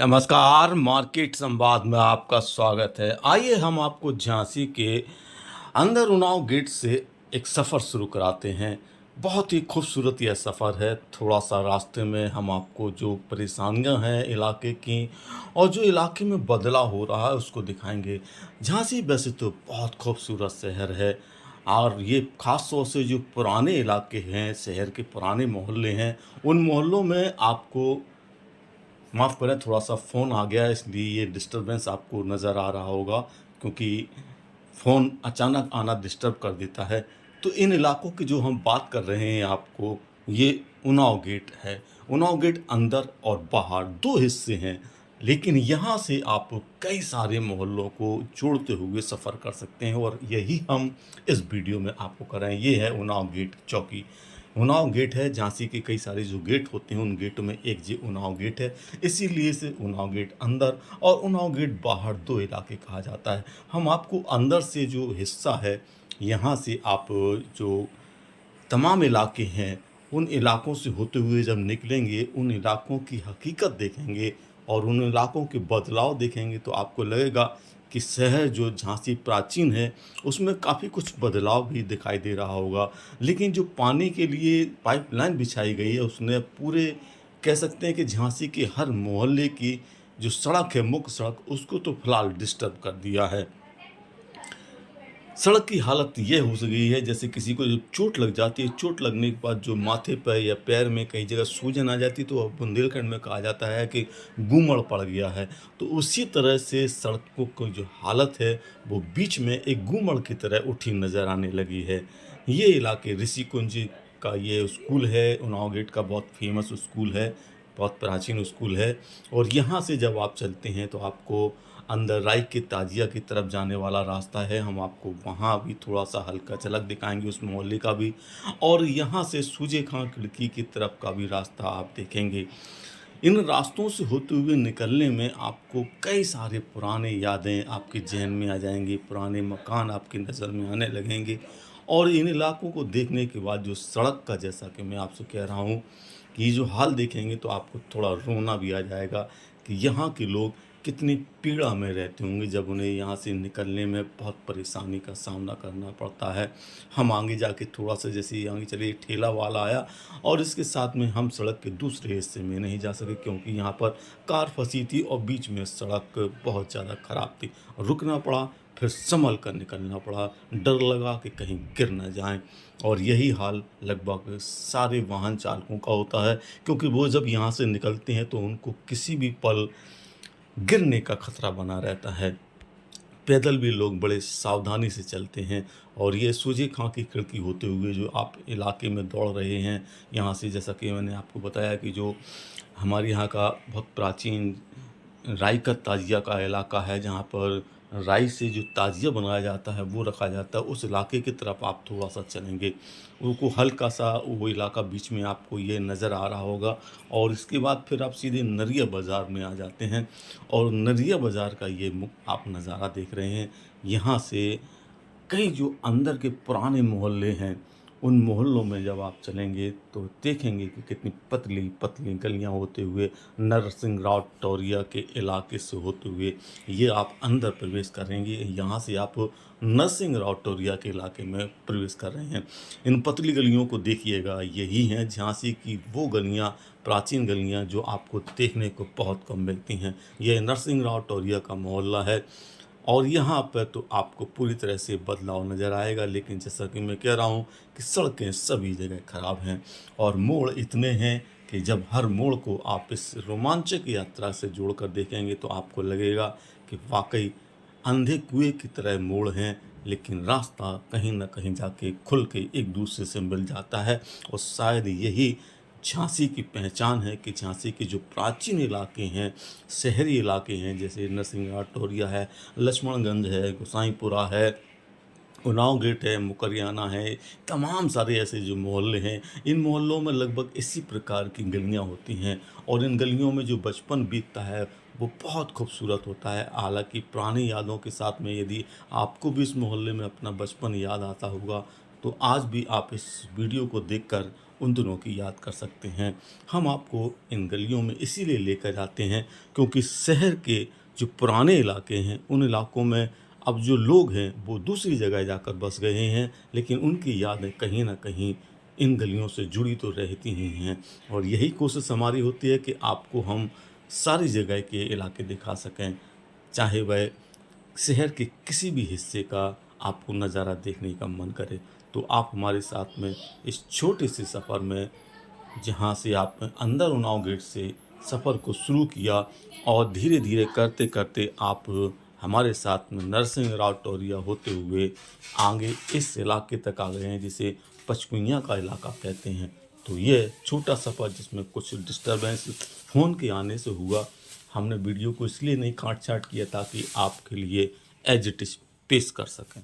नमस्कार, मार्केट संवाद में आपका स्वागत है। आइए हम आपको झांसी के अंदर उन्नाव गेट से एक सफ़र शुरू कराते हैं। बहुत ही खूबसूरत यह सफ़र है। थोड़ा-सा रास्ते में हम आपको जो परेशानियाँ हैं इलाके की और जो इलाके में बदलाव हो रहा है उसको दिखाएँगे। झांसी वैसे तो बहुत खूबसूरत शहर है और ये ख़ास तौर से जो पुराने इलाके हैं, शहर के पुराने मोहल्ले हैं, उन मोहल्लों में आपको माफ़ करें थोड़ा-सा फ़ोन आ गया है इसलिए ये डिस्टर्बेंस आपको नज़र आ रहा होगा क्योंकि फ़ोन अचानक आना डिस्टर्ब कर देता है। तो इन इलाकों की जो हम बात कर रहे हैं आपको, ये उन्नाव गेट है। उन्नाव गेट अंदर और बाहर 2 हिस्से हैं, लेकिन यहाँ से आप कई सारे मोहल्लों को जोड़ते हुए सफ़र कर सकते हैं और यही हम इस वीडियो में आपको कर रहे हैं। ये है उन्नाव गेट चौकी। उन्नाव गेट है, झांसी के कई सारे जो गेट होते हैं उन गेटों में एक ये उन्नाव गेट है। इसीलिए इसे उन्नाव गेट अंदर और उन्नाव गेट बाहर 2 इलाके कहा जाता है। हम आपको अंदर से जो हिस्सा है, यहाँ से आप जो तमाम इलाके हैं, उन इलाकों से होते हुए जब निकलेंगे, उन इलाकों की हकीकत देखेंगे और उन इलाकों के बदलाव देखेंगे तो आपको लगेगा कि शहर जो झांसी प्राचीन है, उसमें काफ़ी कुछ बदलाव भी दिखाई दे रहा होगा। लेकिन जो पानी के लिए पाइपलाइन बिछाई गई है, उसने पूरे कह सकते हैं कि झांसी के हर मोहल्ले की जो सड़क है, मुख्य सड़क, उसको तो फिलहाल डिस्टर्ब कर दिया है। सड़क की हालत ये हो गई है जैसे किसी को जब चोट लग जाती है, चोट लगने के बाद जो माथे पर या पैर में कई जगह सूजन आ जाती है तो अब बुंदेलखंड में कहा जाता है कि गूमड़ पड़ गया है। तो उसी तरह से सड़कों की जो हालत है वो बीच में एक गूमड़ की तरह उठी नज़र आने लगी है। ये इलाके ऋषिकुंज का ये स्कूल है, उन्नाव गेट का बहुत फेमस स्कूल है, बहुत प्राचीन स्कूल है और यहाँ से जब आप चलते हैं तो आपको अंदर राई के ताजिया की तरफ जाने वाला रास्ता है। हम आपको वहाँ भी थोड़ा-सा हल्का झलक दिखाएँगे उस मोहल्ले का भी और यहाँ से सूजे खां खिड़की की तरफ का भी रास्ता आप देखेंगे। इन रास्तों से होते हुए निकलने में आपको कई सारे पुराने यादें आपके ज़हन में आ जाएँगी, पुराने मकान आपकी नज़र में आने लगेंगे और इन इलाकों को देखने के बाद जो सड़क का जैसा कि मैं आपसे कह रहा हूँ कि ये जो हाल देखेंगे तो आपको थोड़ा रोना भी आ जाएगा कि यहाँ के लोग कितनी पीड़ा में रहते होंगे जब उन्हें यहाँ से निकलने में बहुत परेशानी का सामना करना पड़ता है। हम आगे जाके थोड़ा-सा जैसे आगे चले एक ठेला वाला आया और इसके साथ में हम सड़क के दूसरे हिस्से में नहीं जा सके क्योंकि यहाँ पर कार फँसी थी और बीच में सड़क बहुत ज़्यादा ख़राब थी। रुकना पड़ा, फिर सँभल कर निकलना पड़ा, डर लगा कि कहीं गिर ना जाएँ और यही हाल लगभग सारे वाहन चालकों का होता है क्योंकि वो जब यहाँ से निकलते हैं तो उनको किसी भी पल गिरने का खतरा बना रहता है। पैदल भी लोग बड़े सावधानी से चलते हैं और ये सूजी खां की खिड़की होते हुए जो आप इलाके में दौड़ रहे हैं, यहाँ से जैसा कि मैंने आपको बताया कि जो हमारे यहाँ का बहुत प्राचीन राई का ताजिया का इलाका है, जहाँ पर राई से जो ताजिया बनाया जाता है, वो रखा जाता है, उस इलाके की तरफ आप थोड़ा-सा चलेंगे। वो हल्का-सा वो इलाका बीच में आपको ये नज़र आ रहा होगा और इसके बाद फिर आप सीधे नरिया बाज़ार में आ जाते हैं और नरिया बाज़ार का ये आप नज़ारा देख रहे हैं। यहाँ से कई जो अंदर के पुराने मोहल्ले हैं, उन मोहल्लों में जब आप चलेंगे तो देखेंगे कि कितनी पतली-पतली गलियाँ होते हुए नरसिंह राव टोरिया के इलाके से होते हुए ये आप अंदर प्रवेश करेंगे। यहाँ से आप नरसिंह राव टोरिया के इलाके में प्रवेश कर रहे हैं। इन पतली गलियों को देखिएगा, यही हैं झांसी की वो गलियाँ, प्राचीन गलियाँ जो आपको देखने को बहुत कम मिलती हैं। ये नरसिंह राव टोरिया का मोहल्ला है और यहाँ पर तो आपको पूरी तरह से बदलाव नज़र आएगा, लेकिन जैसा कि मैं कह रहा हूँ कि सड़कें सभी जगह ख़राब हैं और मोड़ इतने हैं कि जब हर मोड़ को आप इस रोमांचक यात्रा से जोड़कर देखेंगे तो आपको लगेगा कि वाक़ई अंधे कुएँ की तरह मोड़ हैं, लेकिन रास्ता कहीं न कहीं जाके खुल के एक दूसरे से मिल जाता है और शायद यही झांसी की पहचान है कि झांसी के जो प्राचीन इलाके हैं, शहरी इलाके हैं, जैसे नरसिंहगढ़ टोरिया है, लक्ष्मणगंज है, गोसाईपुरा है, उन्नाव गेट है, मुकरियाना है, तमाम सारे ऐसे जो मोहल्ले हैं, इन मोहल्लों में लगभग इसी प्रकार की गलियाँ होती हैं और इन गलियों में जो बचपन बीतता है, वो बहुत खूबसूरत होता है। हालाँकि पुरानी यादों के साथ में यदि आपको भी इस मोहल्ले में अपना बचपन याद आता होगा, तो आज भी आप इस वीडियो को देखकर उन दिनों की याद कर सकते हैं। हम आपको इन गलियों में इसीलिए लेकर जाते हैं क्योंकि शहर के जो पुराने इलाके हैं, उन इलाकों में अब जो लोग हैं वो दूसरी जगह जाकर बस गए हैं, लेकिन उनकी यादें कहीं न कहीं इन गलियों से जुड़ी तो रहती ही हैं। और यही कोशिश हमारी होती है कि आपको हम सारी जगह के इलाके दिखा सकें, चाहे वह शहर के किसी भी हिस्से का आपको नज़ारा देखने का मन करे, तो आप हमारे साथ में इस छोटे से सफ़र में, जहाँ से आपने अंदर उन्नाव गेट से सफ़र को शुरू किया और धीरे-धीरे करते-करते आप हमारे साथ में नरसिंह राव टोरिया होते हुए आगे इस इलाके तक आ गए हैं जिसे पचकुइयाँ का इलाका कहते हैं। तो ये छोटा सफ़र जिसमें कुछ डिस्टर्बेंस फ़ोन के आने से हुआ, हमने वीडियो को इसलिए नहीं काट-छाँट किया ताकि आपके लिए एज़ इट इज़ पेश कर सकें।